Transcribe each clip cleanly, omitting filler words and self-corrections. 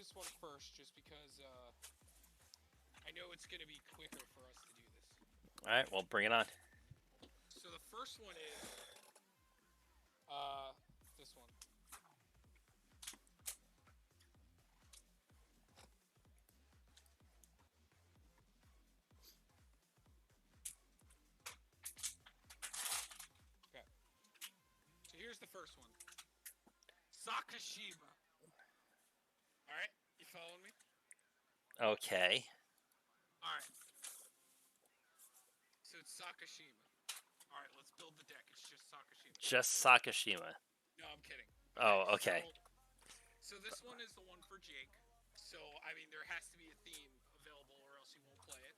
this one first, just because I know it's gonna be quicker for us to do this. All right, well, bring it on. So the first one is uh this one. Okay. So here's the first one. Sakashima. All right, you following me? Okay. All right. So it's Sakashima. All right, let's build the deck. It's just Sakashima. Just Sakashima. No, I'm kidding. Okay, Oh, okay. so this one is the one for Jake. So I mean, there has to be a theme available, or else he won't play it.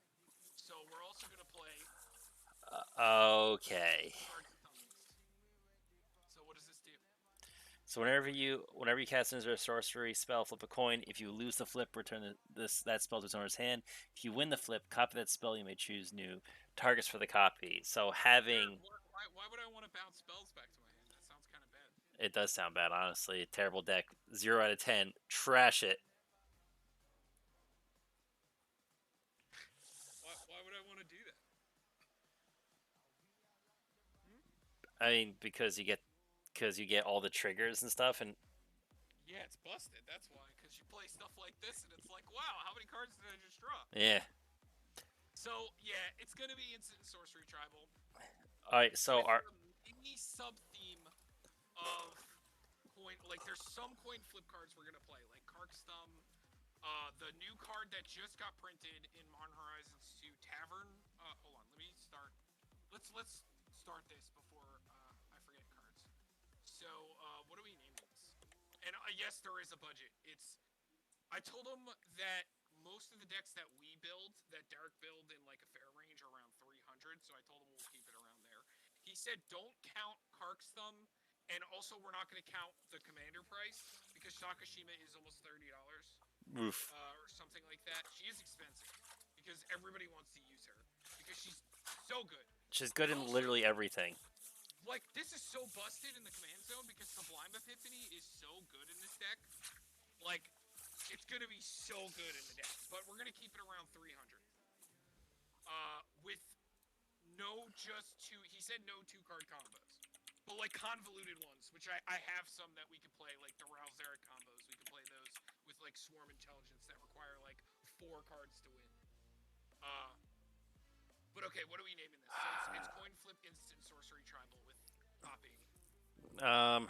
So we're also gonna play Okay. Card Thumbless. So what does this do? So whenever you cast a sorcery spell, flip a coin. If you lose the flip, return that spell to its owner's hand. If you win the flip, copy that spell. You may choose new targets for the copy. So having Why would I want to bounce spells back to my hand? That sounds kind of bad. it does sound bad, honestly. Terrible deck. 0 out of 10. Trash it. Why would I want to do that? Hmm? I mean, because you get all the triggers and stuff, and Yeah, it's busted. That's why. Because you play stuff like this, and it's like, wow, how many cards did I just draw? yeah. So yeah, it's gonna be instant sorcery tribal All right. So with our the mini sub theme of coin. Like, there's some coin flip cards we're gonna play, like Krark. The new card that just got printed in Modern Horizons 2 Tavern. Hold on, let me start. Let's start this before I forget cards. So, what are we naming this? And yes, there is a budget. I told him that most of the decks that we build, that Derek build in like a fair range, are around 300. So I told him we'll keep it around there. He said don't count Kark's Thumb, and also we're not going to count the commander price because Sakashima is almost $30 roof. or something like that. She is expensive because everybody wants to use her because she's so good. She's good But in also, literally everything. like, this is so busted in the command zone because Sublime Epiphany is so good in this deck. Like, it's gonna be so good in the deck, but we're gonna keep it around 300. With no just two. He said no two-card combos, but like convoluted ones, which I have some that we could play, like the Ralzeric combos. We could play those with like Swarm Intelligence that require like 4 cards to win. Uh, but okay, what are we naming this? So it's coin flip instant sorcery tribal with copying. Um.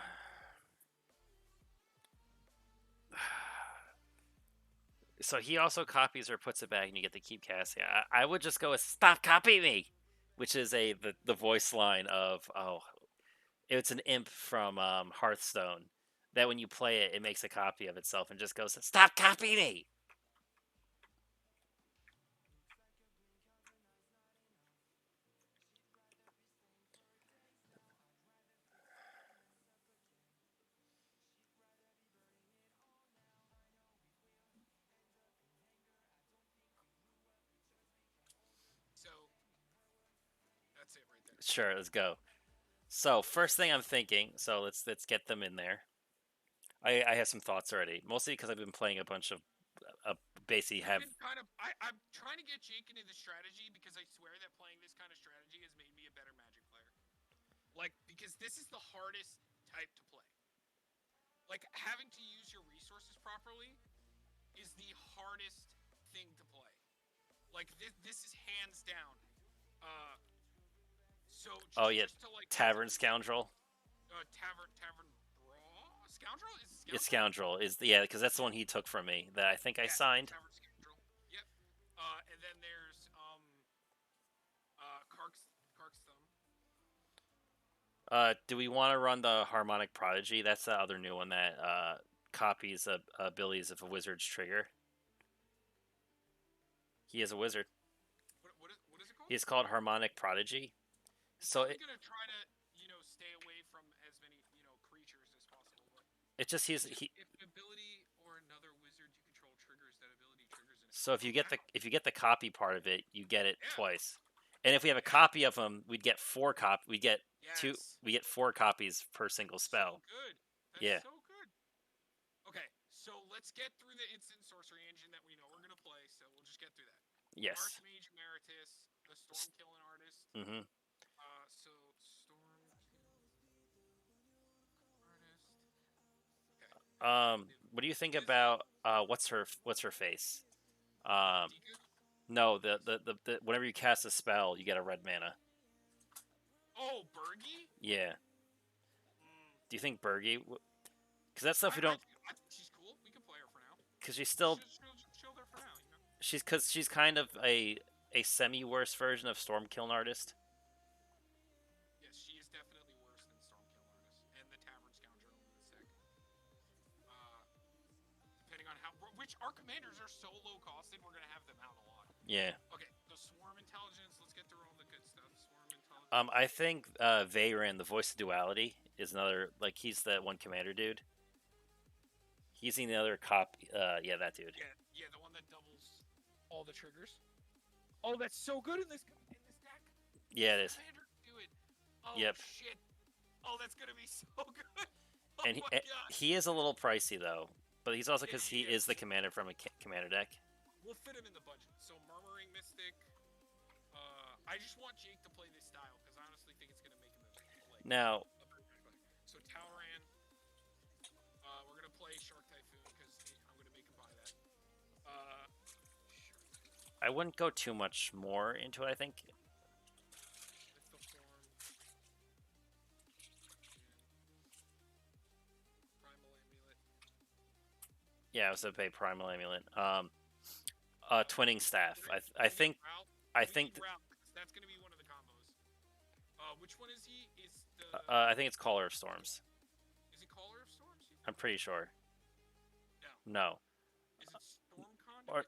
So he also copies or puts it back, and you get to keep casting. I would just go with "Stop copying me," which is the voice line of it's an imp from Hearthstone. That when you play it, it makes a copy of itself and just goes, "Stop copying me." So that's it right there. Sure, let's go. So first thing I'm thinking, so let's get them in there. I have some thoughts already, mostly because I've been playing a bunch of basically I've have been kind of I'm trying to get Jake into the strategy because I swear that playing this kind of strategy has made me a better Magic player. Like, because this is the hardest type to play. Like, having to use your resources properly is the hardest thing to play. Like, this is hands down. Uh, so oh yeah, just to like Tavern quickly, Scoundrel. tavern brawl scoundrel is it It's scoundrel? Scoundrel is because that's the one he took from me that I think I Yeah, signed. tavern scoundrel. Yep. And then there's Kark's thumb. Do we want to run the Harmonic Prodigy? That's the other new one that copies abilities of a wizard's trigger. He is a wizard. What is it called? He's called Harmonic Prodigy. I'm So probably gonna try to stay away from as many creatures as possible. But it just it's he's just he. if ability or another wizard you control triggers, that ability triggers an So oh wow if you get the copy part of it, you get it yeah twice. And if we have a yeah copy of him, we'd get four cop. We get two. yes We get 4 copies per single so spell. good that's Yeah. so good. Okay, So let's get through the instant sorcery engine that we know we're gonna play. So we'll just get through that. Yes. Archmage Emeritus, the Storm Killing Artist. Mm-hmm. So Storm Artist. Okay. What do you think Is about what's her face? Um, Dika? no, the whenever you cast a spell, you get a red mana. Oh, Bergie. Yeah. Mm, Do you think Bergie? Because that stuff we don't. I think she's cool. We can play her for now. Because she's still She'll there for now. You know. she's kind of a semi worse version of Storm Kiln Artist. Yes, she is definitely worse than Stormkill Artist and the Tavern Scoundrel in this deck. Uh, Depending on how, which our commanders are so low costed, we're gonna have them out a lot. Yeah. Okay, so Swarm Intelligence. Let's get through all the good stuff. Swarm Intelligence. I think Veyran, the voice of duality, is another like he's the one commander dude. He's in the other copy. Yeah, that dude. Yeah, the one that doubles all the triggers. Oh, that's so good in this deck. Yeah, it is. Commander can do it. Oh Yep. shit. Oh, that's gonna be so good. Oh And my god. he is a little pricey though, but he's also because he He is the is. commander from a commander deck. We'll fit him in the budget. So Murmuring Mystic. I just want Jake to play this style because I honestly think it's gonna make him like Now, a better player. So Talran. We're gonna play Shark Typhoon because I'm gonna make him buy that. I wouldn't go too much more into it. I think. Mythical Form. Primal Amulet. Yeah, I was gonna pay Primal Amulet. Twinning Staff. I think. Route. I think. Route, that's gonna be one of the combos. Which one is he? Is the I think it's Caller of Storms. is it Caller of Storms? I'm pretty sure. No. No. Is it Storm Or Conduit?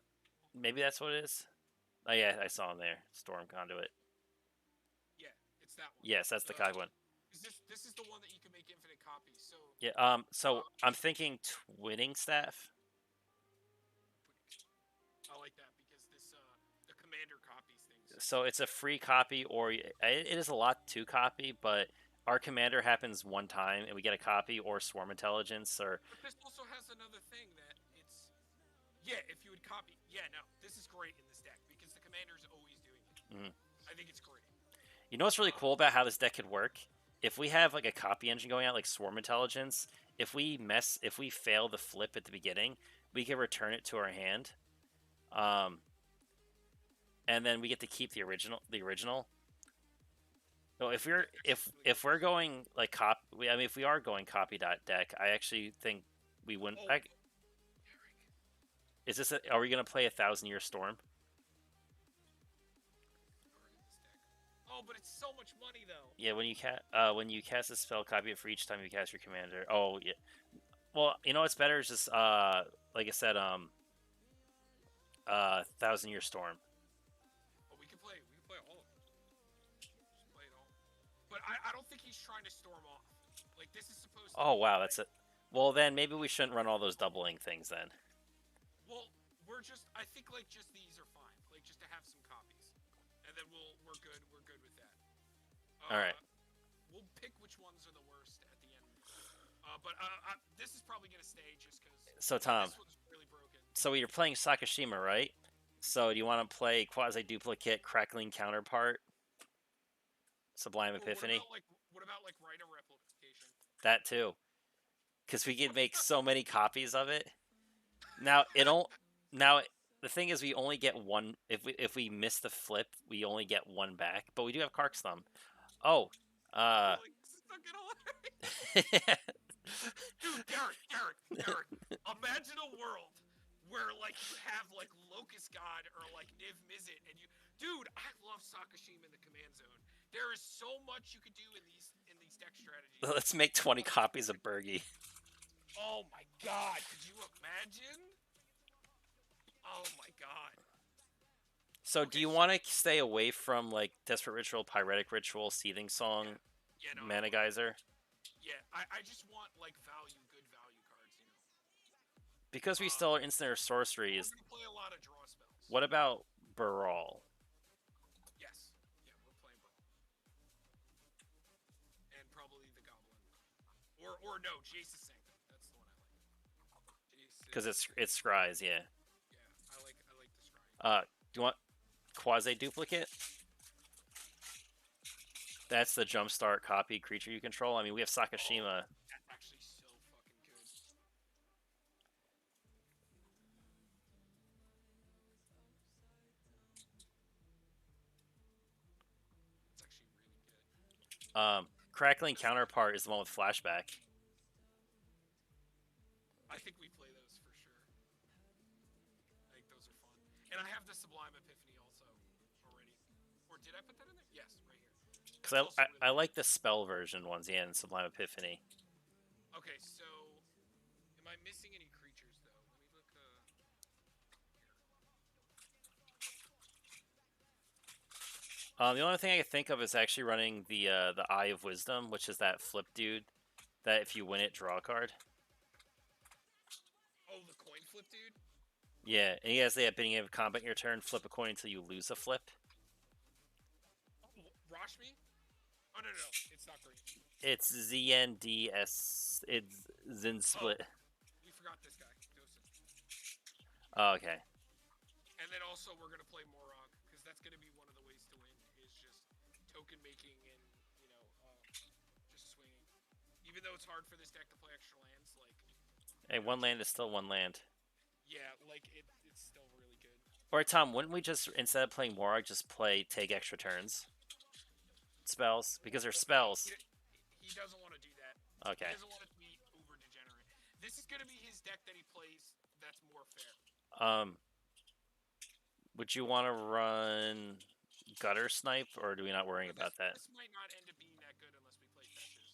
maybe that's what it is. Oh yeah, I saw him there. Storm Conduit. Yeah, it's that one. Yes, that's the Kai one. Is this is the one that you can make infinite copies? So Yeah. So I'm thinking Twinning Staff. I like that because this the commander copies things. So it's a free copy, or it is a lot to copy, but our commander happens one time, and we get a copy, or Swarm Intelligence, or But this also has another thing that it's yeah, if you would copy. Yeah, no, this is great in this deck because the commander's always doing it. Mhm. I think it's great. You know what's really cool about how this deck could work? If we have like a copy engine going out, like Swarm Intelligence, if we fail the flip at the beginning, we can return it to our hand, and then we get to keep the original. So if we're going like if we are going copy dot deck, I actually think we wouldn't. Oh, Eric. Is this? Are we gonna play 1,000-Year Storm? Oh, but it's so much money though. Yeah, when you cast a spell, copy it for each time you cast your commander. Oh yeah. Well, you know what's better is just like I said, 1,000-Year Storm. Oh, we can play all of them. Just play it all. But I don't think he's trying to storm off. Like this is supposed to Oh be, wow, that's it. Well then maybe we shouldn't run all those doubling things then. Well, I think like just these are fine. Like just to have some copies. And then we're good with that. All right. We'll pick which ones are the worst at the end. But this is probably gonna stay just because. So Tom, this one's really broken. so you're playing Sakashima, right? So do you want to play Quasi Duplicate, Crackling Counterpart, Sublime Epiphany? What about like Rite of Replication? That too, because we could make so many copies of it. Now the thing is we only get one. If we miss the flip, we only get one back. But we do have Krark's Thumb. Oh, Like, this is fucking hilarious. Dude, Derek, imagine a world where like you have like Locust God or like Niv Mizzet and dude, I love Sakashima in the command zone. There is so much you could do in these deck strategies. let's make 20 copies of Bergie. Oh my god, could you imagine? Oh my god. So do you want to stay away from like Desperate Ritual, Pyretic Ritual, Seething Song, no, Mana Geyser? Yeah, I just want like good value cards, you know. Because we still are instant or sorceries. We're gonna play a lot of draw spells. What about Baral? Yes. Yeah, we're playing Brawl. And probably the Goblin. Or no, Jace's Sanctum. That's the one I like. Jace. Because it's scries, yeah. Yeah, I like the scrying. Do you want quasi duplicate? That's the jumpstart copy creature you control. I mean, we have Sakashima. That's actually so fucking good. It's actually really good. Crackling counterpart is the one with flashback. I think we play those for sure. I think those are fun. And I have the Sublime Epiphany also already. Or did I put that in there? Yes, right here. That's Because also really I like the spell version ones, yeah, and Sublime Epiphany. Okay, so am I missing any creatures though? Let me look here. The only thing I can think of is actually running the Eye of Wisdom, which is that flip dude that if you win it, draw a card. Oh, the coin flip dude? Yeah, and he has the ability of combat your turn, flip a coin until you lose a flip. Oh, Rashmi? Oh no, it's not green. It's ZNDS. It's Zin Split. We forgot this guy, Dosen. Oh, okay. And then also we're gonna play Morog, because that's gonna be one of the ways to win, is just token making and just swinging. Even though it's hard for this deck to play extra lands, like Hey, one land is still one land. yeah, like it's still really good. Alright, Tom, wouldn't we just, instead of playing Morag, just play take extra turns? Spells? Because they're spells. He doesn't want to do that. Okay. He doesn't want it to be over degenerate. This is gonna be his deck that he plays that's more fair. Would you want to run Gutter Snipe, or do we not worry about that? This might not end up being that good unless we play fetches.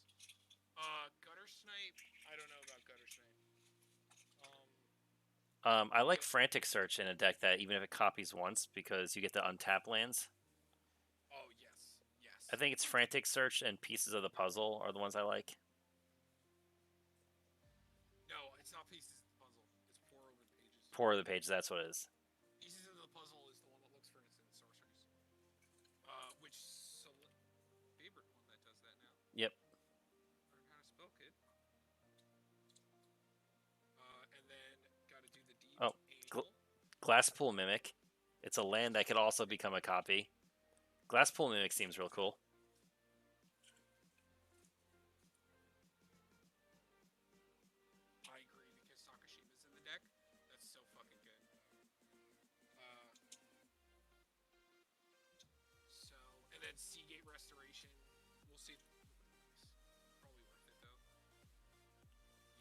Gutter Snipe. I don't know about Gutter Snipe. I like Frantic Search in a deck that even if it copies once, because you get to untap lands. Oh yes, yes. I think it's Frantic Search and Pieces of the Puzzle are the ones I like. No, it's not Pieces of the Puzzle. It's Pour Over the Pages. Pour Over the Pages, that's what it is. Pieces of the Puzzle is the one that looks for instant sorceries. Which favorite one that does that now? Yep. Learn how to spell, kid. And then gotta do the deep Glasspool Mimic. It's a land that could also become a copy. Glasspool Mimic seems real cool. I agree, because Sakashima's in the deck. That's so fucking good. And then Seagate Restoration. We'll see. Probably worth it though.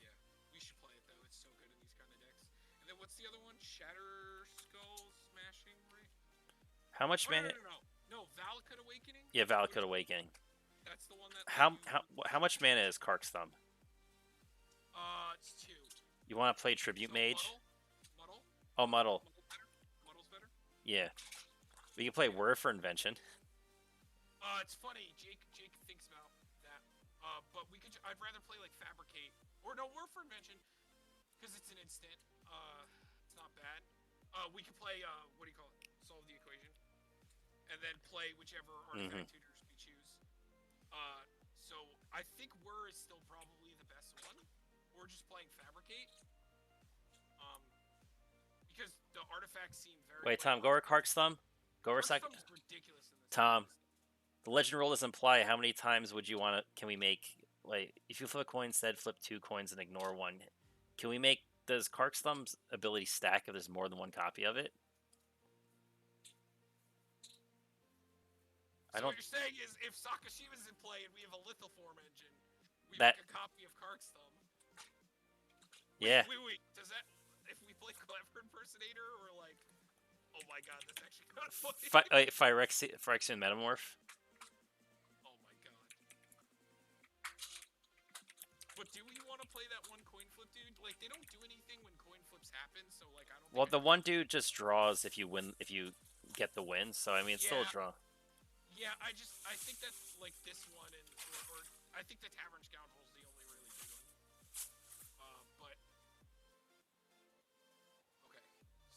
Yeah, we should play it though. It's so good in these kind of decks. And then what's the other one? Shatter Skull Smashing, right? How much mana? No, Valakut Awakening. Yeah, Valakut Awakening. That's the one that. How much mana is Krark's Thumb? It's 2. You want to play Tribute Mage? Muddle. Oh, Muddle. Muddle's better. Yeah. We can play Word for Invention. It's funny. Jake thinks about that. But we could. I'd rather play like Fabricate or no Word for Invention, because it's an instant. It's not bad. We could play. What do you call it? Solve the equation, and then play whichever artifact tutors we choose. So I think Whir is still probably the best one. Or just playing Fabricate. Because the artifacts seem very. Wait, Tom, go over Krark's Thumb. Go over Thumb's ridiculous in this. Tom, the legend rule doesn't apply. How many times would you want to? Can we make, like, if you flip a coin instead, flip 2 coins and ignore 1? Can we make? Does Krark's Thumb's ability stack if there's more than 1 copy of it? So what you're saying is, if Sakashima's in play and we have a Lithoform engine, we make a copy of Krark's Thumb. Yeah. Wait. Does that? If we play Clever Impersonator, or like, oh my god, that's actually kind of funny. Phyrexian Metamorph. Oh my god. But do we want to play that one coin flip dude? Like, they don't do anything when coin flips happen, so like I don't. Well, the one dude just draws if you win, if you get the win. So I mean, it's still a draw. Yeah, I think that's like this one, or I think the Tavern Scoundrel's the only really good one. But okay,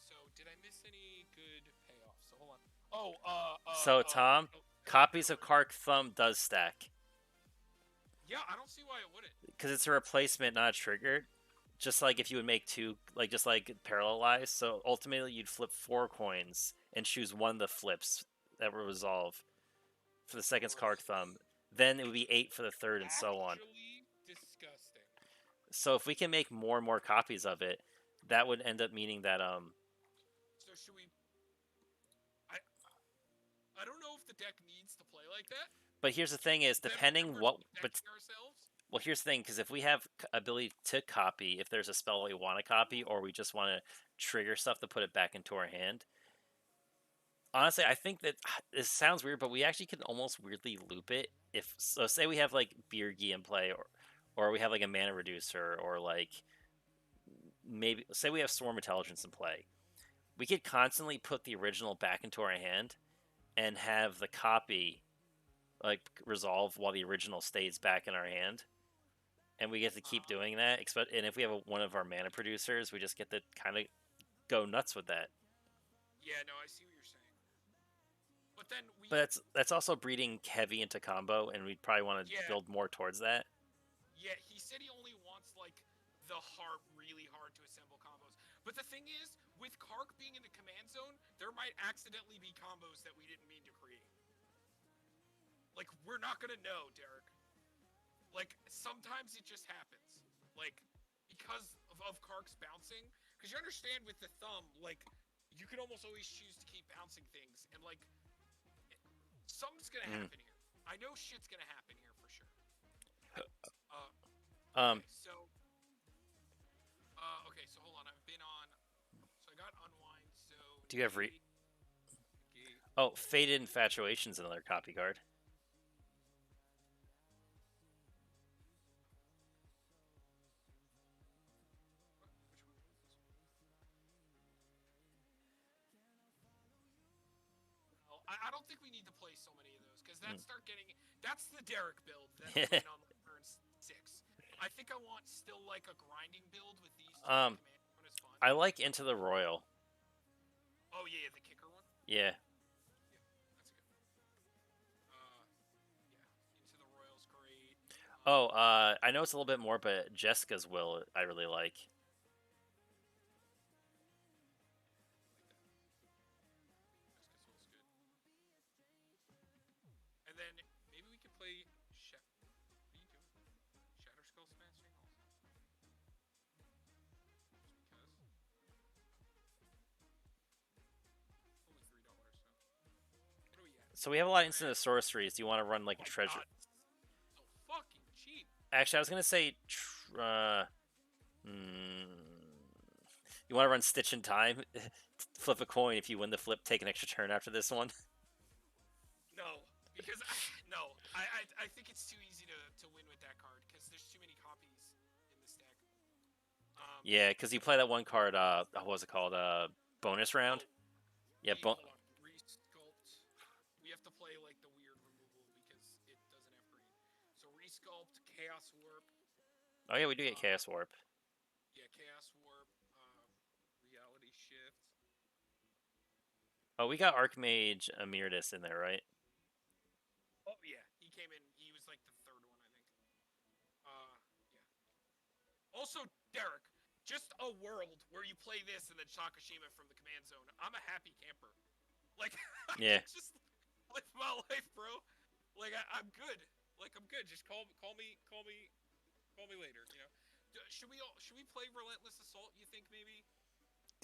so did I miss any good payoffs? So hold on. So Tom, copies of Krark's Thumb does stack. Yeah, I don't see why it wouldn't. Because it's a replacement, not a trigger. just like if you would make two, like just like parallelize. So ultimately, you'd flip 4 coins and choose one of the flips that will resolve for the second's Gross. Krark Thumb. Then it would be 8 for the third, and so on. Actually disgusting. So if we can make more and more copies of it, that would end up meaning that So should we? I I don't know if the deck needs to play like that. But here's the thing: is Then we're depending what, but protecting ourselves. well, here's the thing: because if we have ability to copy, if there's a spell we want to copy, or we just want to trigger stuff to put it back into our hand. Honestly, I think that this sounds weird, but we actually can almost weirdly loop it. If so, say we have like Birgi in play, or we have like a mana reducer, or like maybe say we have Swarm Intelligence in play. We could constantly put the original back into our hand and have the copy like resolve while the original stays back in our hand, and we get to keep doing that. And if we have one of our mana producers, we just get to kind of go nuts with that. Yeah, no, I see what you're saying. But then we. But that's also breeding heavy into combo, and we'd probably want to Yeah. build more towards that. Yeah, he said he only wants like the really hard to assemble combos. But the thing is, with Krark being in the command zone, there might accidentally be combos that we didn't mean to create. Like, we're not gonna know, Derek. Like, sometimes it just happens. Like, because of Krark's bouncing. Because you understand with the thumb, like, you can almost always choose to keep bouncing things. And, like, something's gonna happen here. I know shit's gonna happen here for sure. Okay, so hold on. I've been on. So I got Unwind. So do you have Oh, Faded Infatuation's another copy card. I don't think we need to play so many of those because that's the Derek build that went on turn 6. I think I want still like a grinding build with these two. Command one is fun. I like Into the Royal. Oh yeah, the kicker one. Yeah. That's good. Into the Royal's great. I know it's a little bit more, but Jessica's Will I really like. And then maybe we could play Shatter Skull Smashing also. Only $3, so. What are we at? So we have a lot of instant sorceries. Do you want to run like a treasure? God. So fucking cheap. Actually, I was gonna say, you want to run Stitch in Time? Flip a coin. If you win the flip, take an extra turn after this one. No, because I think it's too easy to win with that card because there's too many copies in this deck. Yeah, because you play that one card. What was it called? Bonus round. Yeah, Resculpt. We have to play like the weird removal because it doesn't have green. So Resculpt, Chaos Warp. Oh yeah, we do get Chaos Warp. Yeah, Chaos Warp, Reality Shift. Oh, we got Archmage Amirdis in there, right? Oh yeah, he came in. He was like the third one, I think. Yeah. Also, Derek, just a world where you play this and then Sakashima from the command zone. I'm a happy camper. Like, Yeah. just live my life, bro. Like, I'm good. Like, I'm good. Just call me later. You know. Should we play Relentless Assault? You think maybe?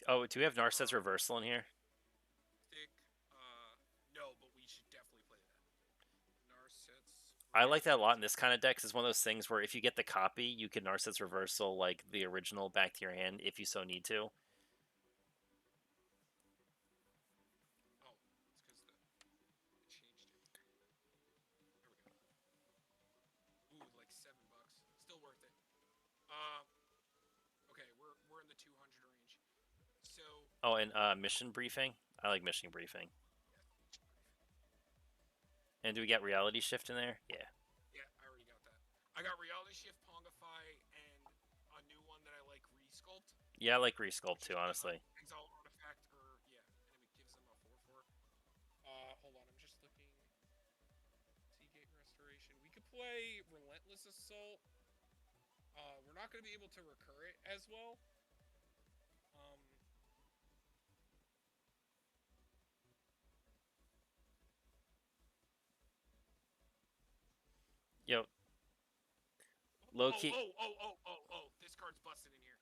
Oh, do we have Narset's Reversal in here? No, but we should definitely play that. Narset's. I like that a lot in this kind of deck. It's one of those things where if you get the copy, you can Narset's Reversal like the original back to your hand if you so need to. Oh, it's because it changed it. There we go. Ooh, like $7. Still worth it. Okay, we're in the 200 range. So. Oh, and Mission Briefing. I like Mission Briefing. And do we get Reality Shift in there? Yeah. Yeah, I already got that. I got Reality Shift, Pongify, and a new one that I like, Resculpt. Yeah, I like Resculpt too, honestly. Exile Artifact, and it gives them a 4/4. Hold on, I'm just looking. Seagate Restoration. We could play Relentless Assault. we're not going to be able to recur it as well. Um, Yo, low key. This card's busted in here.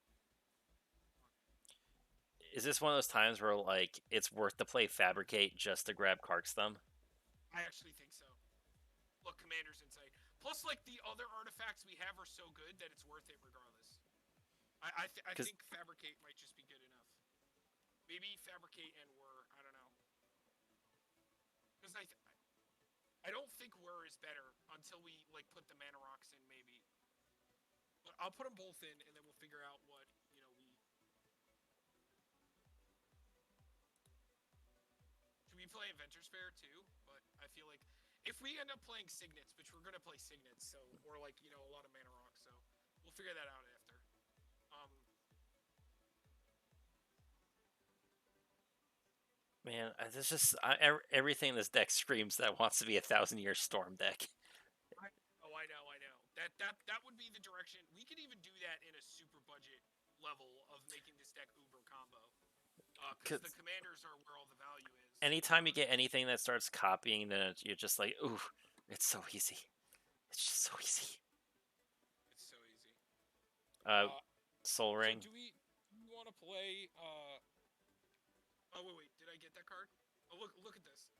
Is this one of those times where like it's worth to play Fabricate just to grab Kark's Thumb? I actually think so. Look, Commander's Insight. Plus, like, the other artifacts we have are so good that it's worth it regardless. I think Fabricate might just be good enough. Maybe Fabricate and Whir. I don't know. Because I don't think Whir is better until we, like, put the Mana Rocks in, maybe. But I'll put them both in, and then we'll figure out what, we... Should we play Inventor's Fair, too? But I feel like if we end up playing Signets, which we're going to play Signets, so, or, like, a lot of Mana Rocks, so we'll figure that out after. Man, there's just everything in this deck screams that wants to be a 1,000-year storm deck. I know. That would be the direction. We could even do that in a super budget level of making this deck uber combo. Because the commanders are where all the value is. Anytime you get anything that starts copying, then you're just like, ooh, it's so easy. It's just so easy. It's so easy. Soul Ring. So do we want to play? Oh wait, did I get that card? Oh look at this.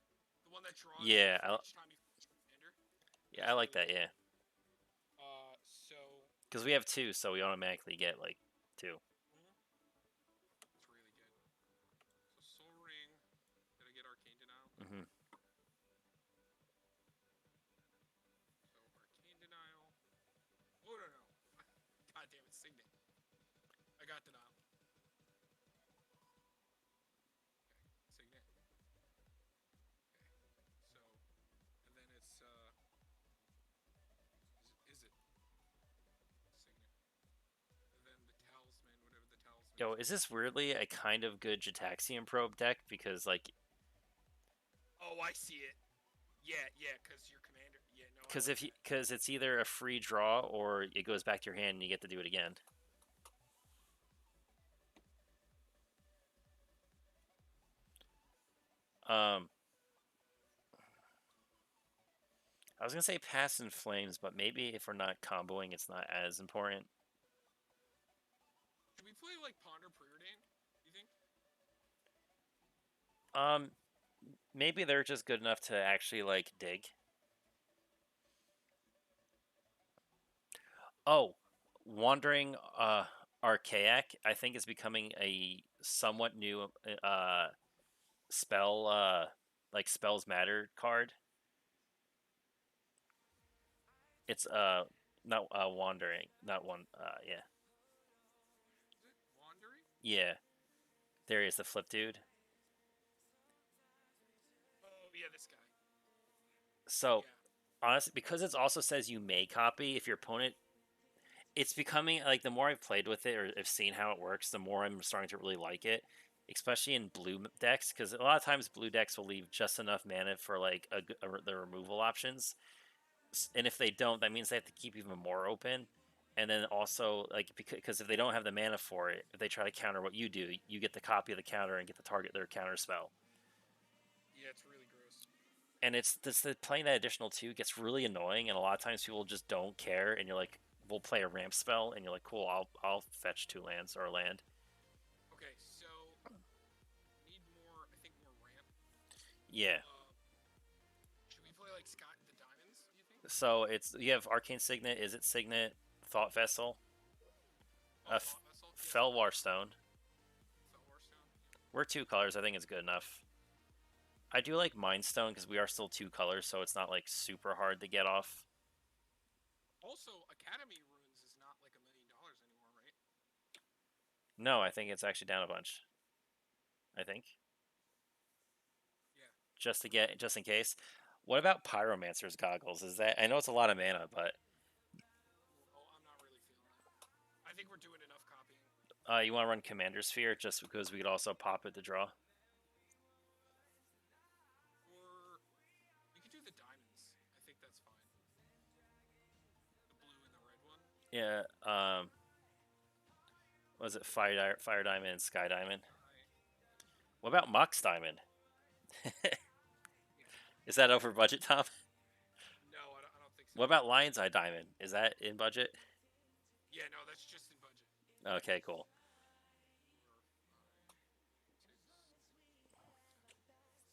The one that draws. Yeah, each time you commander. Yeah, I like that. Yeah. So. Because we have 2, so we automatically get like 2. It's really good. So Soul Ring. Did I get Arcane Denial? Mm-hmm. So Arcane Denial. Oh no. God damn it, Signet. I got Denial. Yo, is this weirdly a kind of good Jataxian Probe deck? Because, like... Oh, I see it. Yeah, because your commander... Yeah, no, Because it's either a free draw or it goes back to your hand and you get to do it again. I was going to say Pass in Flames, but maybe if we're not comboing, it's not as important. Should we play, like, Ponder Preordained, you think? Maybe they're just good enough to actually, like, dig. Oh, Wandering Archaic, I think, is becoming a somewhat new spell, like, Spells Matter card. It's, not Wandering, not one, yeah. Is it Wandering? Yeah. There he is, the flip dude. Oh, yeah, this guy. So, honestly, because it also says you may copy if your opponent... It's becoming, like, the more I've played with it or have seen how it works, the more I'm starting to really like it. Especially in blue decks, because a lot of times blue decks will leave just enough mana for, like, the removal options. And if they don't, that means they have to keep even more open. And then also, like, because if they don't have the mana for it, if they try to counter what you do, you get the copy of the counter and get to target their counter spell. Yeah, it's really gross. And it's the playing that additional 2 gets really annoying, and a lot of times people just don't care, and you're like, we'll play a ramp spell, and you're like, cool, I'll fetch 2 lands or a land. Okay, so need more, I think, more ramp. Yeah. Should we play, like, Scott and the Diamonds, do you think? So you have Arcane Signet, Is It Signet, Thought Vessel, Felwar Stone. We're 2 colors, I think it's good enough. I do like Mind Stone because we are still 2 colors, so it's not, like, super hard to get off. Also, Academy Runes is not like $1 million anymore, right? No, I think it's actually down a bunch. I think. Yeah. Just in case. What about Pyromancer's Goggles? Is that... I know it's a lot of mana, but... Oh, I'm not really feeling it. I think we're doing enough copying. You want to run Commander Sphere just because we could also pop it to draw? Or we could do the diamonds. I think that's fine. The blue and the red one. Yeah. Was it Fire Diamond and Sky Diamond? Sky. What about Mox Diamond? Yeah. Is that over budget, Tom? No, I don't think so. What about Lion's Eye Diamond? Is that in budget? Yeah, no, that's just in budget. Okay, cool. 4, 5, 6, 7, 10.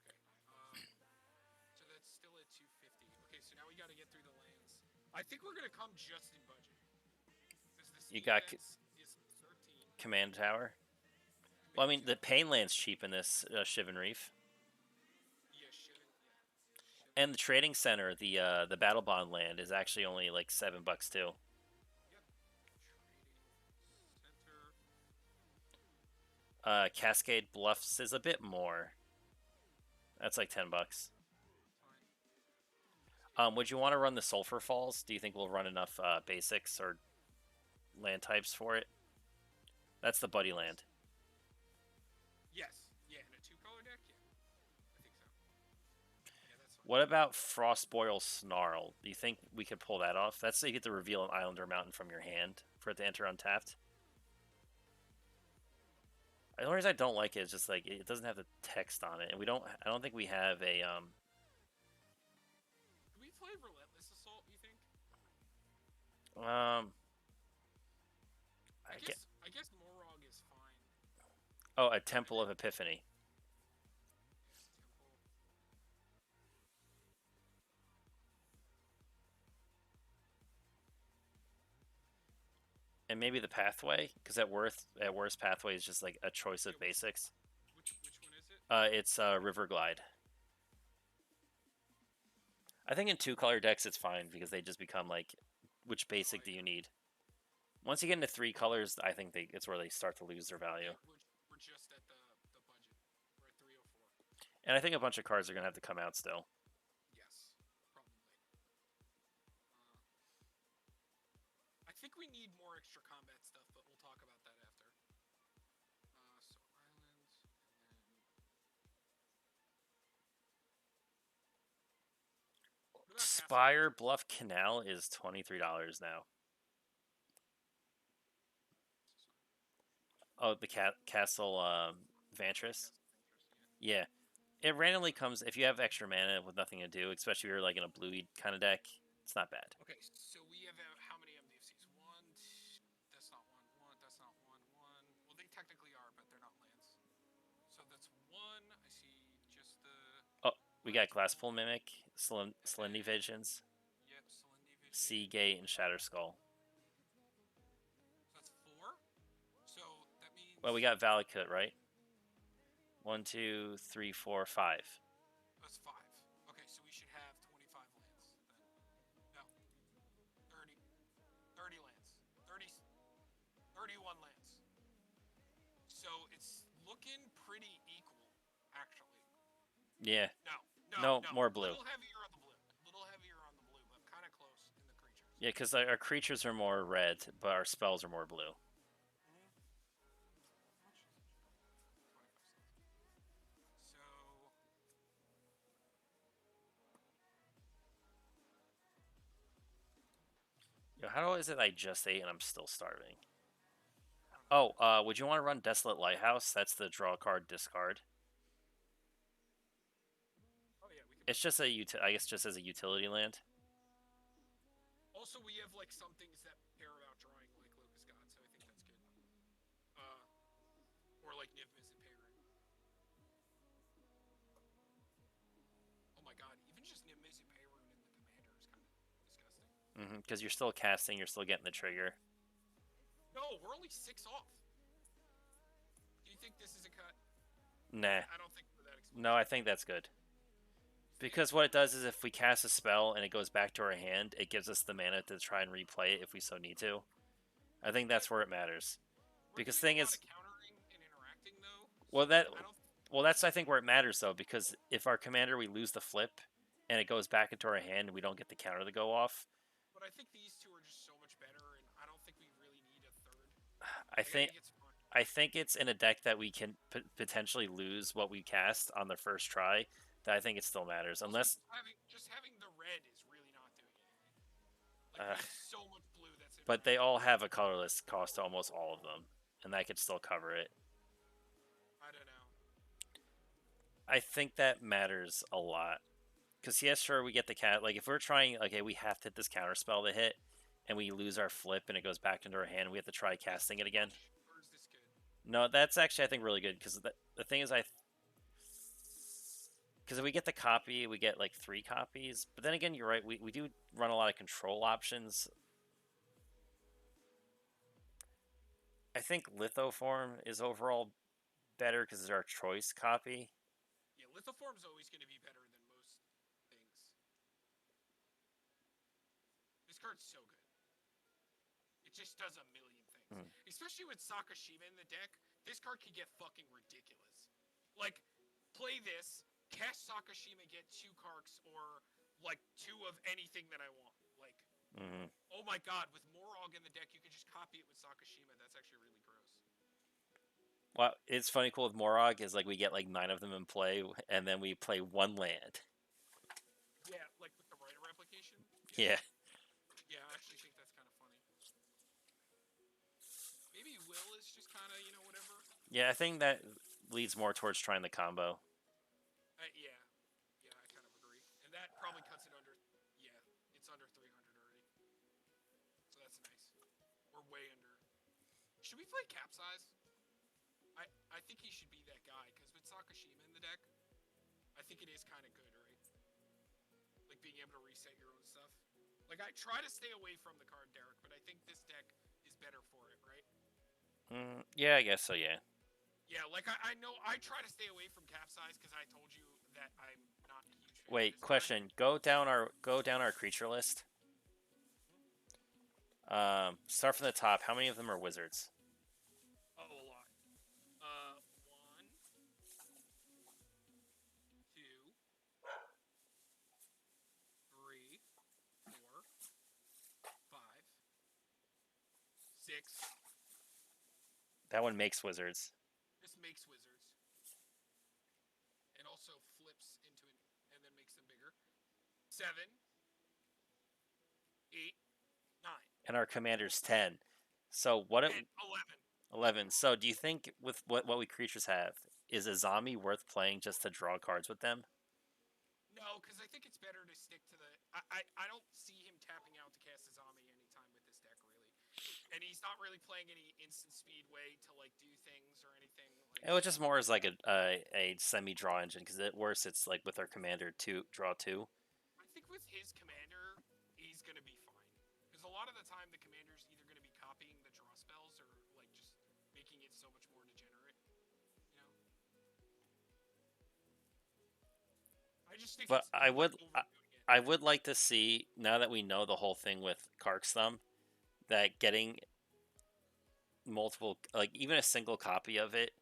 Okay. So that's still at 250. Okay, so now we got to get through the lands. I think we're gonna come just in budget because the You Steam got events is 13. Command Tower. Well, I Command mean, the Tower. Painland's cheap in this Shivan Reef, Yeah, Shivan. Yeah, Shivan. and the Trading Center, the Battle Bond land, is actually only like $7 too. Yep. Trading center. Cascade Bluffs is a bit more. That's like $10. Fine. Would you want to run the Sulphur Falls? Do you think we'll run enough basics or land types for it? That's the Buddy land. Yes. Yeah, in a 2-color deck. Yeah, I think so. Yeah, that's fine. What about Frostboil Snarl? Do you think we could pull that off? That's so you get to reveal an island or mountain from your hand for it to enter untapped. The only reason I don't like it is just like it doesn't have the text on it, and we don't. I don't think we have a Do we play Relentless Assault? You think? um. I guess Morog is fine. Oh, a Temple of Epiphany. Temple. And maybe the Pathway, because at worst, Pathway is just like a choice of Yeah, basics. which one is it? It's River Glide. I think in 2-color decks it's fine because they just become like, which basic do you need? Once you get into 3 colors, I think it's where they start to lose their value. We're just at the budget. We're at 304. And I think a bunch of cards are gonna have to come out still. Yes, probably. I think we need more extra combat stuff, but we'll talk about that after. So islands, and then what about Spire Bluff Canal is $23 now. Oh, the Castle Vantress. Yeah, it randomly comes if you have extra mana with nothing to do, especially if you're like in a bluey kind of deck. It's not bad. Okay, so we have how many MDFCs? One. That's not one. One. That's not one. One. Well, they technically are, but they're not lands. So that's one. I see just the. Oh, we got Glasspool Mimic, Salinity Visions, Yep, Salinity Vision. Seagate, and Shatterskull. So that's 4. So that means. Well, we got Valakut, right? 1, 2, 3, 4, 5. That's 5. Okay, so we should have 25 lands then. No. 30. 30 lands. 31 lands. So it's looking pretty equal, actually. Yeah. No, more blue. A little heavier on the blue. But kind of close in the creatures. Yeah, because our creatures are more red, but our spells are more blue. So. Yo, how is it I just ate and I'm still starving? Oh, would you want to run Desolate Lighthouse? That's the draw card discard. Oh yeah, we can. It's just I guess just as a utility land. Also, we have like some things that care about drawing, like Locust God, so I think that's good. Or like Niv Mizzet Perrin. Oh my god, even just Niv Mizzet Perrin in the commander is kind of disgusting. Because you're still casting, you're still getting the trigger. No, we're only 6 off. Do you think this is a cut? Nah. I don't think we're that expensive. No, I think that's good. Because what it does is if we cast a spell and it goes back to our hand, it gives us the mana to try and replay it if we so need to. I think that's where it matters. Because the thing is, countering and interacting though. Well, that's I think where it matters though, because if our commander we lose the flip, and it goes back into our hand and we don't get the counter to go off. But I think these two are just so much better, and I don't think we really need a third. I think it's in a deck that we can potentially lose what we cast on the first try. That I think it still matters, unless just having the red is really not doing anything. Like there's so much blue that's in But they all have a colorless cost to almost all of them, and that could still cover it. I don't know. I think that matters a lot. Because, yes, sure, we get the cat. Like, if we're trying, okay, we have to hit this counter spell to hit, and we lose our flip and it goes back into our hand, we have to try casting it again. Or is this good? No, that's actually, I think, really good. Because the thing is, because if we get the copy, we get like 3 copies. But then again, you're right, we do run a lot of control options. I think Lithoform is overall better because it's our choice copy. Yeah, Lithoform's always going to be better than most things. This card's so good. It just does a million things. Especially with Sakashima in the deck, this card can get fucking ridiculous. Like, play this, cast Sakashima, get 2 Krarks, or, like, 2 of anything that I want. Like, oh my god, with Morog in the deck, you can just copy it with Sakashima. That's actually really gross. Well, it's funny cool with Morog is like we get like 9 of them in play, and then we play 1 land. Yeah, like with the writer replication? Yeah. Yeah, I actually think that's kind of funny. Maybe Will is just kind of, whatever. Yeah, I think that leads more towards trying the combo. Yeah. Yeah, I kind of agree. And that probably cuts it under, yeah, it's under 300 already. So that's nice. We're way under. Should we play Capsize? I think he should be that guy, because with Sakashima in the deck, I think it is kind of good, right? Like being able to reset your own stuff. Like, I try to stay away from the card, Derek, but I think this deck is better for it, right? Yeah, I guess so, yeah. Yeah, like, I know I try to stay away from Capsize because I told you that I'm not a huge fan of Wait, this question. card. Go down our creature list. Start from the top. How many of them are wizards? Oh, a lot. 1, 2, 3, 4, 5, 6. That one makes wizards. This makes wizards. And also flips into it and then makes them bigger. 7, 8, 9. And our commander's 10. So what? 10, 11. 11. So do you think with what we creatures have, is a zombie worth playing just to draw cards with them? No, because I think it's better to stick to the. I don't see him tapping out to cast a zombie anytime with this deck, really. And he's not really playing any instant speed way to like do things or anything. Like, It was just more as like a semi draw engine because at worst it's like with our commander to draw 2. I think with his commander, he's gonna be fine. Because a lot of the time, the commander's either gonna be copying the draw spells or like just making it so much more degenerate. You know. I just think. But It's overdoing it. I would like to see, now that we know the whole thing with Krark's Thumb, that getting multiple, like even a single copy of it,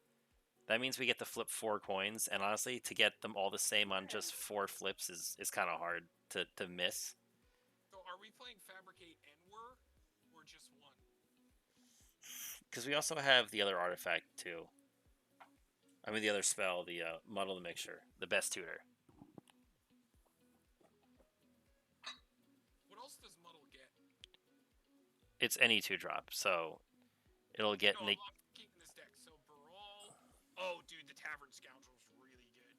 that means we get to flip 4 coins. And honestly, to get them all the same on just 4 flips is kind of hard to miss. So are we playing Fabricate and Whir, or just one? Because we also have the other artifact too. I mean, the other spell, the Muddle the Mixture, the best tutor. What else does Muddle get? It's any 2-drop, so it'll get. No, I'm keeping this deck. So Baral. Oh, dude, the Tavern Scoundrel's really good.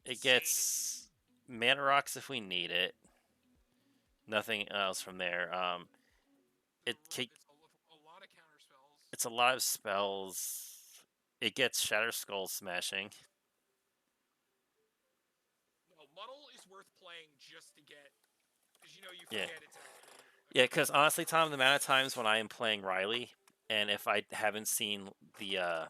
It gets mana rocks if we need it. Nothing else from there. It's a lot of counter spells. It's a lot of spells. It gets Shatter Skull Smashing. No, Muddle is worth playing just to get, because you forget it's actually. Yeah, because honestly, Tom, the amount of times when I am playing Riley, and if I haven't seen the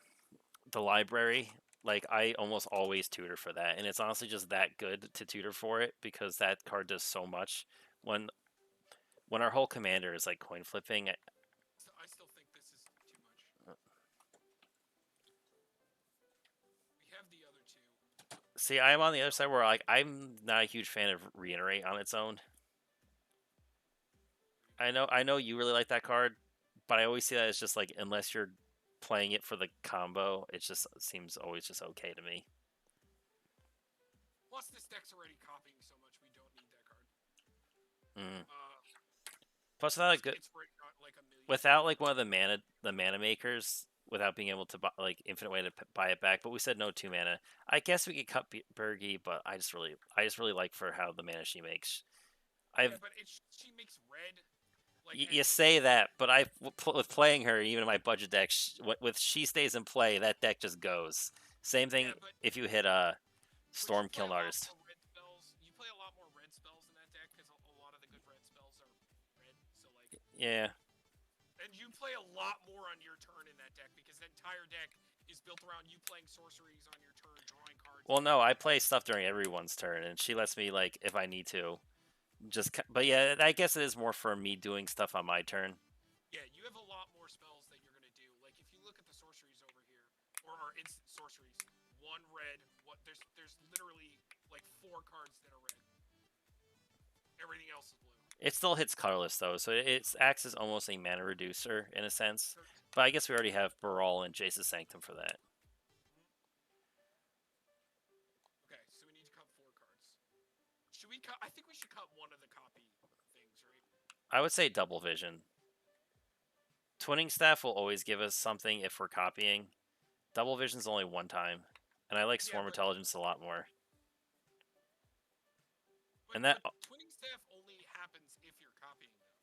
library, like I almost always tutor for that, and it's honestly just that good to tutor for it because that card does so much. When our whole commander is like coin flipping, I still think this is too much. We have the other 2. see, I'm on the other side where like I'm not a huge fan of Reiterate on its own. I know you really like that card, but I always see that as just like unless you're playing it for the combo, it just seems always just okay to me. Plus, this deck's already copying so much, we don't need that card. Plus, without a It's good, it's for like a million without like one of the mana makers, without being able to buy, like infinite way to buy it back. But we said no 2 mana. I guess we could cut Bergie, but I just really like for how the mana she makes. Yeah, I've but she makes red like and you say that, but with playing her, even in my budget deck, with she stays in play, that deck just goes. Same thing yeah, but if you hit a you Storm play Kiln a lot Artist. more red spells. You play a lot more red spells in that deck because a lot of the good red spells are red. So like, Yeah. and you play a lot more on your turn in that deck because the entire deck is built around you playing sorceries on your turn, drawing cards. Well, no, I play stuff during everyone's turn, and she lets me like if I need to. But yeah, I guess it is more for me doing stuff on my turn. Yeah, you have a lot more spells that you're gonna do. Like if you look at the sorceries over here, or instant sorceries, one red. What there's literally like 4 cards that are red. Everything else is blue. It still hits colorless though, so it acts as almost a mana reducer in a sense. Sure. But I guess we already have Baral and Jace's Sanctum for that. Okay, so we need to cut 4 cards. Should we cut? I think we should cut one of the copy things, right? I would say Double Vision. Twinning Staff will always give us something if we're copying. Double Vision's only one time, and I like Yeah, Swarm Intelligence a lot more. And that, but twinning staff only happens if you're copying them.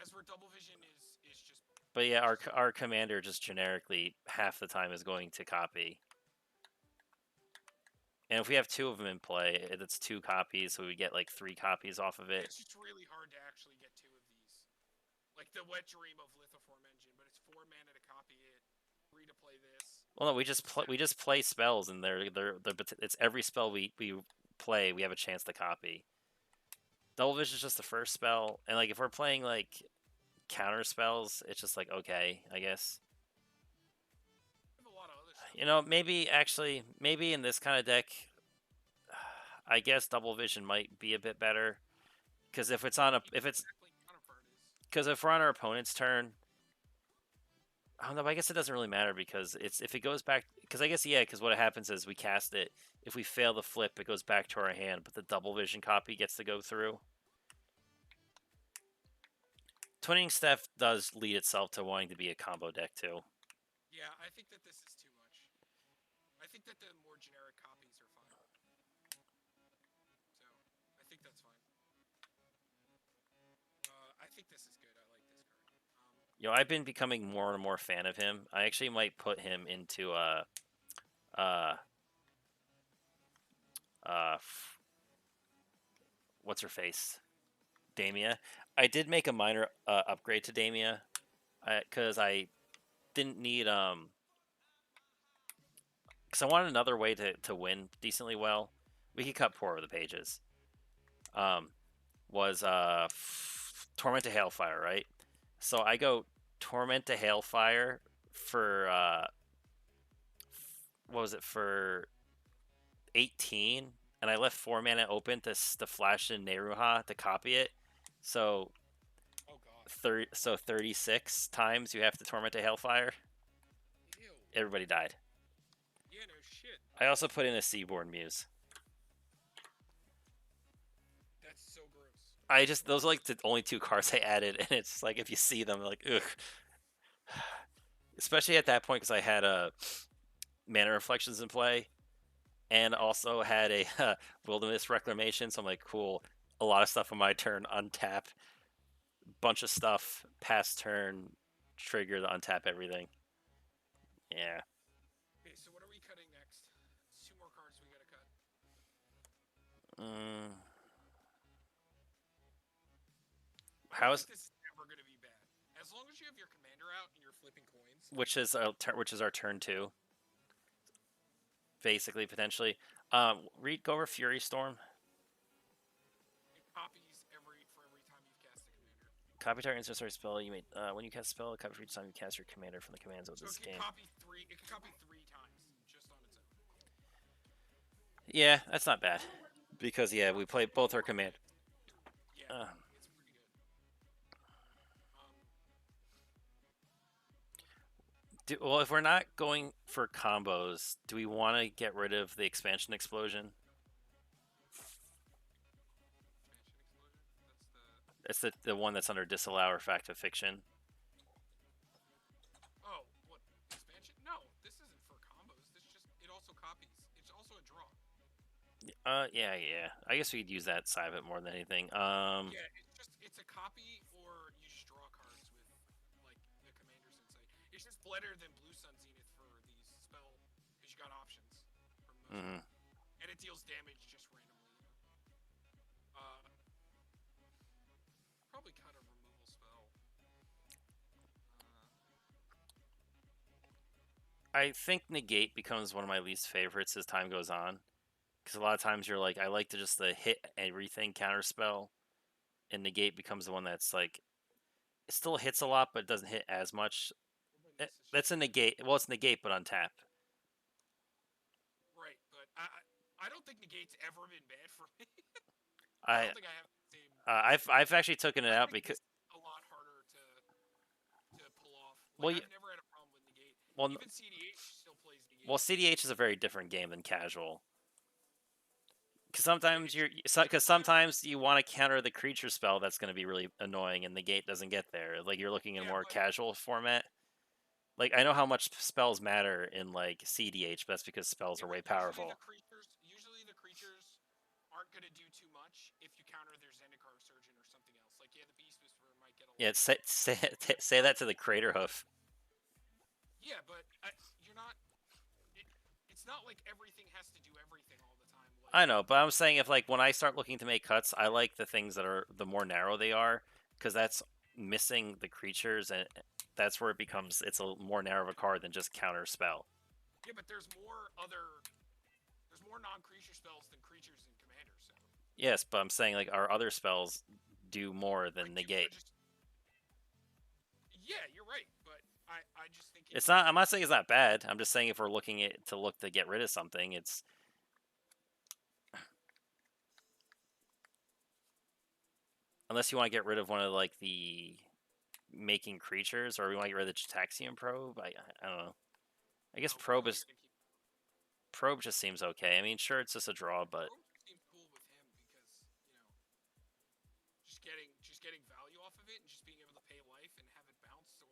As for double vision is just. but yeah, our commander just generically half the time is going to copy. And if we have 2 of them in play, it's 2 copies, so we get like 3 copies off of it. It's just really hard to actually get 2 of these. Like the Wet Dream of Lithoform Engine, but it's 4 mana to copy it, 3 to play this. Well, no, we just play spells, and it's every spell we play, we have a chance to copy. Double Vision is just the first spell, and like if we're playing like counter spells, it's just like okay, I guess. We have a lot of other stuff. Maybe in this kind of deck, I guess Double Vision might be a bit better because if it's on a if it's Exactly counterpart is. because if we're on our opponent's turn, I don't know. I guess it doesn't really matter because it's if it goes back because I guess because what happens is we cast it. If we fail the flip, it goes back to our hand, but the Double Vision copy gets to go through. Twinning Staff does lead itself to wanting to be a combo deck too. Yeah, I think that this is too much. I think that the more generic copies are fine. So, I think that's fine. I think this is good. I like this card. I've been becoming more and more fan of him. I actually might put him into uh, what's her face, Damia. I did make a minor upgrade to Damia, because I didn't need because I wanted another way to win decently well. We could cut poor over the pages. Was Torment to Hailfire, right? So I go Torment to Hailfire for what was it for 18, and I left 4 mana open to flash in Neruha to copy it. So Oh god. 36 times you have to Torment to Hailfire. Ew. Everybody died. Yeah, no shit. I also put in a Seaborn Muse. That's so gross. Those are like the only 2 cards I added, and it's like if you see them, like ugh. Especially at that point because I had Mana Reflections in play, and also had a Wilderness Reclamation. So I'm like, cool. A lot of stuff on my turn, untap. Bunch of stuff past turn, trigger to untap everything. Yeah. Okay, so what are we cutting next? It's 2 more cards we gotta cut. Mm, I how don't is think this is ever gonna be bad. As long as you have your commander out and you're flipping coins. which is our turn 2, basically potentially. Go over Fury Storm. It copies for every time you've cast a commander. Copy target instant spell. You may when you cast a spell, copy for each time you cast your commander from the commands of So this it can game. copy 3. It can copy 3 times just on its own. Yeah, that's not bad. Because we play both our command. Yeah, it's pretty good. Well, if we're not going for combos, do we want to get rid of the expansion explosion? Expansion explosion. That's the. It's the one that's under disallow or fact of fiction. Oh, what expansion? No, this isn't for combos. This just it also copies. It's also a draw. Yeah. I guess we could use that side of it more than anything. Yeah, it's a copy, or you just draw cards with like the commander's insight. It's just better than Blue Sun Zenith for these spell because you got options for the most mhm. part, and it deals damage just randomly. Probably kind of removal spell. I think negate becomes one of my least favorites as time goes on, because a lot of times you're like, I like to just hit everything counter spell, and negate becomes the one that's like it still hits a lot, but it doesn't hit as much. What about Nissa That's a Shield? negate. Well, it's negate, but on tap. Right, but I don't think negate's ever been bad for me. I I don't think I have the same. I've actually taken it I out think because this is a lot harder to pull off. Like well, I've never had a problem with negate. well, Even CDH still plays well, negate. CDH is a very different game than casual. Because Yeah, sometimes it's it's because wild. sometimes you want to counter the creature spell that's going to be really annoying, and negate doesn't get there. Like you're looking in a Yeah, more but casual format. Like I know how much spells matter in like CDH, but that's because spells yeah, are but way powerful. usually the creatures aren't gonna do too much if you counter their Zendikar Surgeon or something else. Like yeah, the Beast Whisperer might get a Yeah, lot of damage. say that to the Crater Hoof. Yeah, but you're not. It, it's not like everything has to do everything all the time. Like I know, but I'm saying if like when I start looking to make cuts, I like the things that are the more narrow they are, because that's missing the creatures, and that's where it becomes it's a more narrow of a card than just counter spell. yeah, but there's more non-creature spells than creatures in Commander. So Yes, but I'm saying like our other spells do more I than do. I negate. just yeah, you're right. But I just think it It's can not. I'm not saying it's not bad. I'm just saying if we're looking at to look to get rid of something, it's unless you want to get rid of one of like the making creatures, or we want to get rid of the Gitaxian probe. I don't know. I guess no. Probably you're gonna keep. probe just seems okay. I mean, sure, it's just a draw, but Rogue seems cool with him because just getting value off of it and just being able to pay life and have it bounce or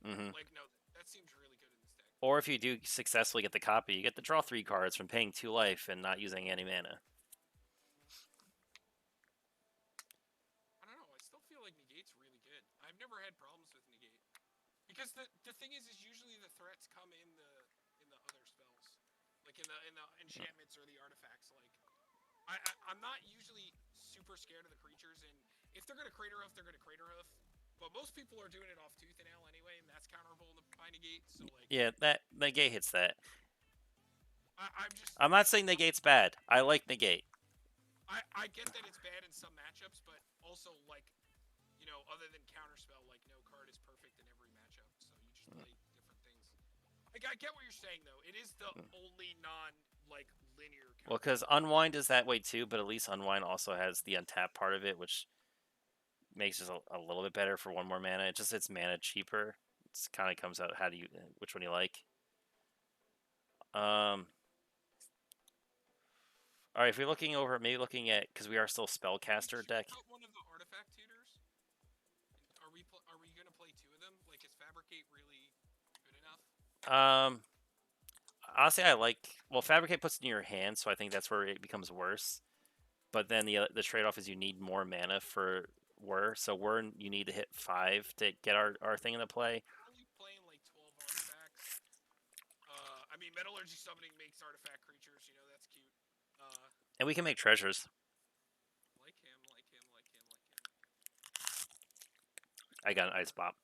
mm-hmm. like no, that seems really good in this deck. Or if you do successfully get the copy, you get to draw 3 cards from paying 2 life and not using any mana. I don't know. I still feel like negate's really good. I've never had problems with negate because the thing is usually the threats come in the other spells, like in the enchantments or the artifacts. Like I'm not usually super scared of the creatures, and if they're gonna crater hoof, they're gonna crater hoof. But most people are doing it off tooth and nail anyway, and that's counterable by negate. So like, Yeah, that negate hits that. I'm just I'm not saying negate's bad. I like negate. I get that it's bad in some matchups, but also like other than counterspell, like no card is perfect in every matchup, so you just play different things. Like I get what you're saying though. It is the only non like linear Well, counter because spell. Unwind is that way too, but at least Unwind also has the untap part of it, which makes it a little bit better for 1 more mana. It just it's mana cheaper. It kind of comes out how do you which one you like. Um. All right, if we're looking over, maybe looking at because we are still Can we spellcaster check deck. out one of the artifact tutors? Are we gonna play two of them? Like is Fabricate really good enough? Um. Honestly, I like Fabricate puts it in your hand, so I think that's where it becomes worse. But then the trade off is you need more mana for Whir. So Whir you need to hit 5 to get our thing into play. Are you playing like 12 artifacts? I mean, metallurgy summoning makes artifact creatures. That's cute. And we can make treasures. Like him, like him, like him, like him, I got an ice pop.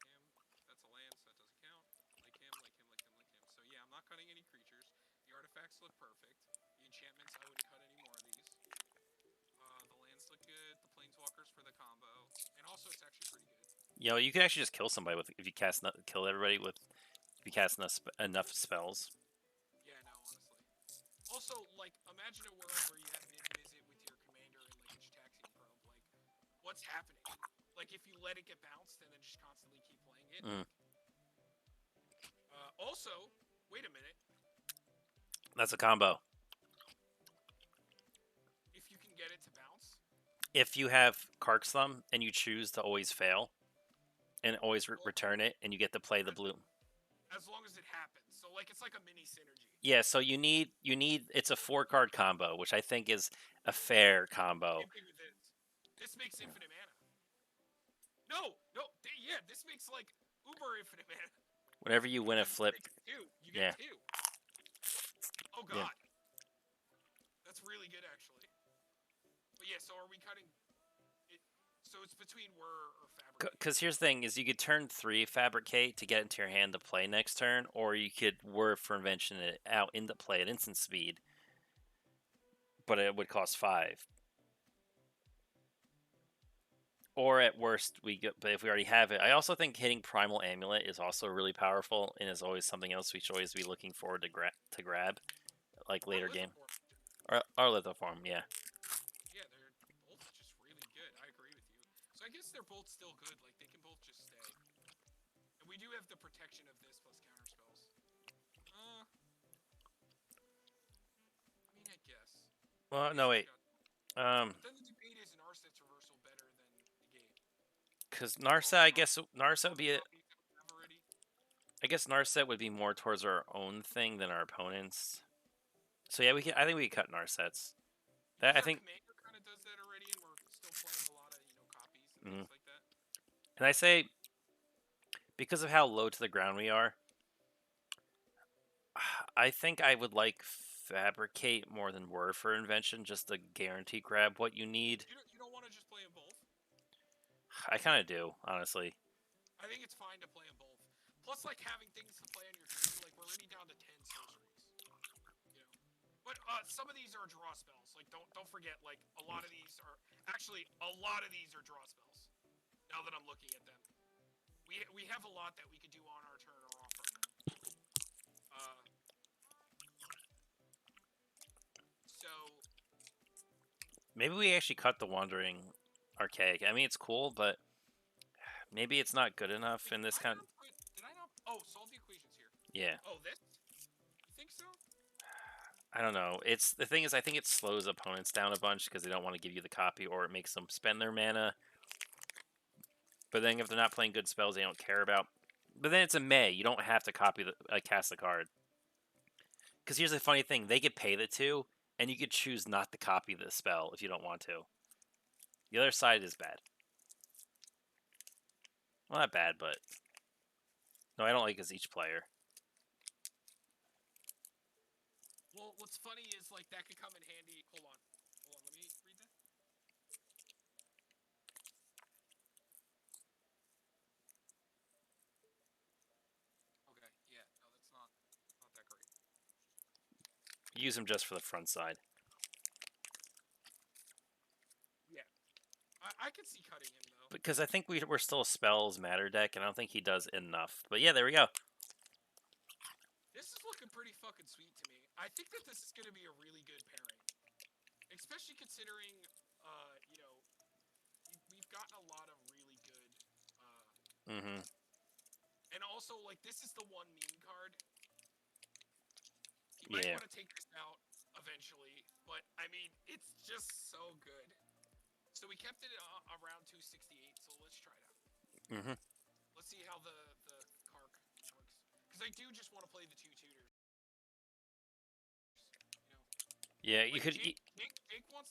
like him. That's a land, so that doesn't count. Like him, like him, like him, like him. So yeah, I'm not cutting any creatures. The artifacts look perfect. The enchantments, I wouldn't cut any more of these. The lands look good. The planeswalkers for the combo, and also it's actually pretty good. You can actually just kill somebody with if you kill everybody with if you cast enough spells. Yeah, no, honestly. Also, like, imagine a world where you have mid-visit with your commander and like a Gitaxian probe. Like, what's happening? Like, if you let it get bounced and then just constantly keep playing it. Mm. Also, wait a minute. That's a combo. If you can get it to bounce, if you have Kark's Thumb and you choose to always fail and always Well, return it, and you get to play the blue. as long as it happens. So like it's like a mini synergy. Yeah, so you need it's a 4 card combo, which I think is a fair combo. Same thing with this. This makes infinite mana. No, no, yeah, this makes like uber infinite mana Whenever you win a because flip, it gets two. You get yeah, two. Oh yeah. god, that's really good actually. But yeah, so are we cutting it? So it's between whir or fabric. Because here's the thing: is you could turn 3 Fabricate to get into your hand to play next turn, or you could Whir for Invention it out into play at instant speed, but it would cost 5. Or at worst, we get. But if we already have it, I also think hitting Primal Amulet is also really powerful, and is always something else we should always be looking forward to grab, like Or later game. lithoform. Or Lithoform, yeah. Yeah, they're both just really good. I agree with you. So I guess they're both still good. Like they can both just stay. And we do have the protection of this plus counter spells. I mean, I guess. Well, I no guess we wait. got. Um, But then the debate is an Arset's reversal better than negate. because Or Narset, I guess Narset would all the be. copies that we have already. I guess Narset would be more towards our own thing than our opponents. So yeah, we can. I think we cut Narsets. That Because I our think. commander kind of does that already, and we're still playing a lot of copies and Mhm. things like that. And I say because of how low to the ground we are, I think I would like Fabricate more than Word for Invention, just to guarantee grab what you need. You don't want to just play them both. I kind of do, honestly. I think it's fine to play them both. Plus, like having things to play on your turn, like we're already down to 10 sorceries. You know, but some of these are draw spells. Like don't forget, like a lot of these are actually a lot of these are draw spells. Now that I'm looking at them, we have a lot that we could do on our turn or off our turn. Uh, so Maybe we actually cut the Wandering Archaic. I mean, it's cool, but maybe it's not good enough wait, in this kind. did I not? Oh, solve the equations here. Yeah, Oh, this? You think so? I don't know. It's the thing is, I think it slows opponents down a bunch because they don't want to give you the copy, or it makes them spend their mana. But then if they're not playing good spells, they don't care about. But then it's a May. You don't have to copy cast the card. Because here's the funny thing: they could pay the 2, and you could choose not to copy the spell if you don't want to. The other side is bad. Well, not bad, but no, I don't like as each player. Well, what's funny is like that could come in handy. Hold on, let me read that. Okay, yeah, no, that's not that great. Use them just for the front side. Yeah, I could see cutting him though. Because I think we're still a spells matter deck, and I don't think he does enough. But yeah, there we go. This is looking pretty fucking sweet to me. I think that this is going to be a really good pairing, especially considering, you know, we've gotten a lot of really good, Mm-hmm. and also like this is the one meme card. He might Yeah. want to take this out eventually, but I mean, it's just so good. So we kept it around 268. So let's try it out. Mm-hmm. Let's see how the Krark works. Because I do just want to play the 2 tutors. You know, Yeah, you like could. Jake wants